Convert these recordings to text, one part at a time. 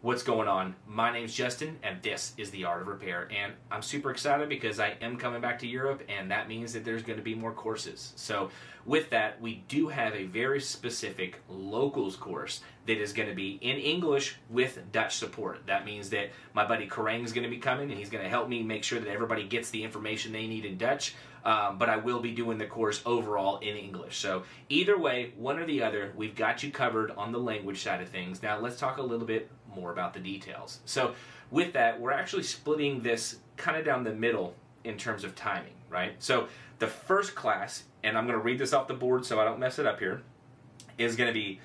What's going on? My name's Justin and this is The Art of Repair, and I'm super excited because I am coming back to Europe, and that means that there's going to be more courses. So with that, we do have a very specific locals course that is going to be in English with Dutch support. That means that my buddy Karang is going to be coming and he's going to help me make sure that everybody gets the information they need in Dutch, but I will be doing the course overall in English. So either way, one or the other, we've got you covered on the language side of things. Now let's talk a little bit more about the details. So with that, we're actually splitting this kind of down the middle in terms of timing, right? So the first class, and I'm going to read this off the board so I don't mess it up here, is going to be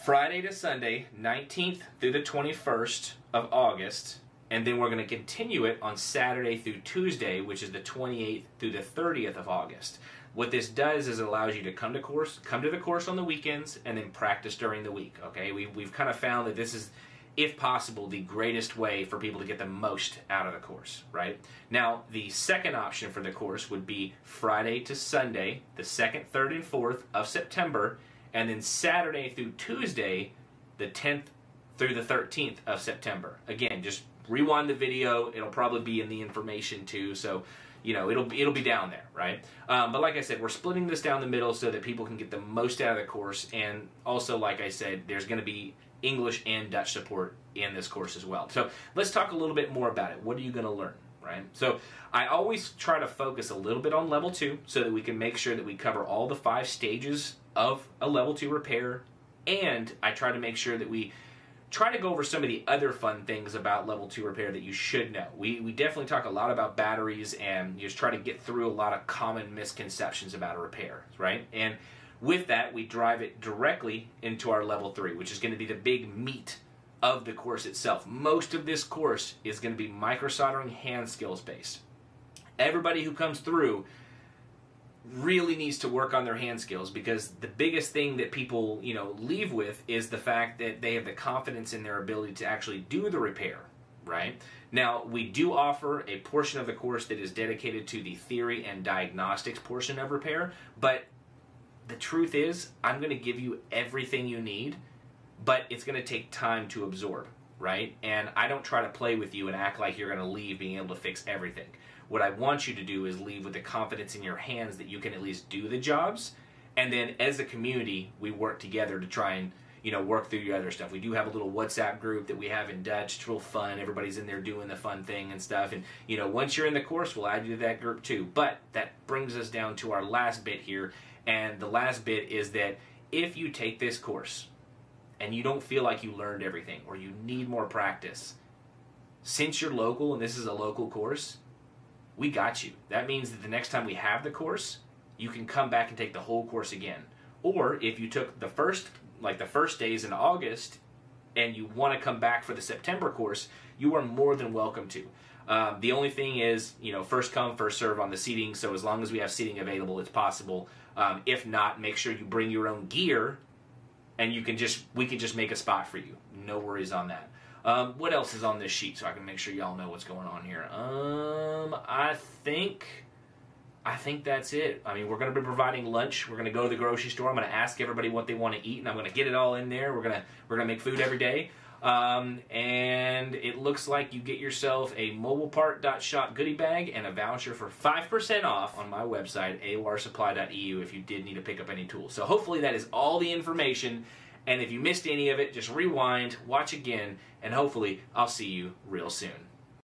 Friday to Sunday, 19th through the 21st of August, and then we're going to continue it on Saturday through Tuesday, which is the 28th through the 30th of August. What this does is it allows you to come to the course on the weekends and then practice during the week, okay? We've kind of found that this is, if possible, the greatest way for people to get the most out of the course, right? Now, the second option for the course would be Friday to Sunday, the 2nd, 3rd, and 4th of September, and then Saturday through Tuesday, the 10th through the 13th of September. Again, just rewind the video. It'll probably be in the information too, so you know it'll be down there, right? But like I said, we're splitting this down the middle so that people can get the most out of the course, and also, like I said, there's going to be English and Dutch support in this course as well. So let's talk a little bit more about it. What are you going to learn, right? So I always try to focus a little bit on level 2 so that we can make sure that we cover all the 5 stages of a level 2 repair, and I try to make sure that we try to go over some of the other fun things about level 2 repair that you should know. We definitely talk a lot about batteries and just try to get through a lot of common misconceptions about a repair, right? And with that, we drive it directly into our level 3, which is going to be the big meat of the course itself. Most of this course is going to be micro-soldering hand skills based. Everybody who comes through really needs to work on their hand skills, because the biggest thing that people, leave with is the fact that they have the confidence in their ability to actually do the repair, right? Now, we do offer a portion of the course that is dedicated to the theory and diagnostics portion of repair, but the truth is, I'm going to give you everything you need, but it's going to take time to absorb, right? And I don't try to play with you and act like you're going to leave being able to fix everything. What I want you to do is leave with the confidence in your hands that you can at least do the jobs, and then as a community, we work together to try and work through your other stuff. We do have a little WhatsApp group that we have in Dutch. It's real fun. Everybody's in there doing the fun thing and stuff. And, once you're in the course, we'll add you to that group too. But that brings us down to our last bit here. And the last bit is that if you take this course and you don't feel like you learned everything or you need more practice, since you're local and this is a local course, we got you. That means that the next time we have the course, you can come back and take the whole course again. Or if you took the first days in August and you want to come back for the September course, you are more than welcome to. The only thing is, first come, first serve on the seating, so as long as we have seating available, it's possible. If not, make sure you bring your own gear, and we can just make a spot for you. No worries on that. What else is on this sheet so I can make sure y'all know what's going on here? I think that's it. I mean, we're going to be providing lunch. We're going to go to the grocery store. I'm going to ask everybody what they want to eat, and I'm going to get it all in there. We're going to make food every day. And it looks like you get yourself a Mobilepart.shop goodie bag and a voucher for 5% off on my website, aorsupply.eu, if you did need to pick up any tools. So hopefully that is all the information. And if you missed any of it, just rewind, watch again, and hopefully I'll see you real soon.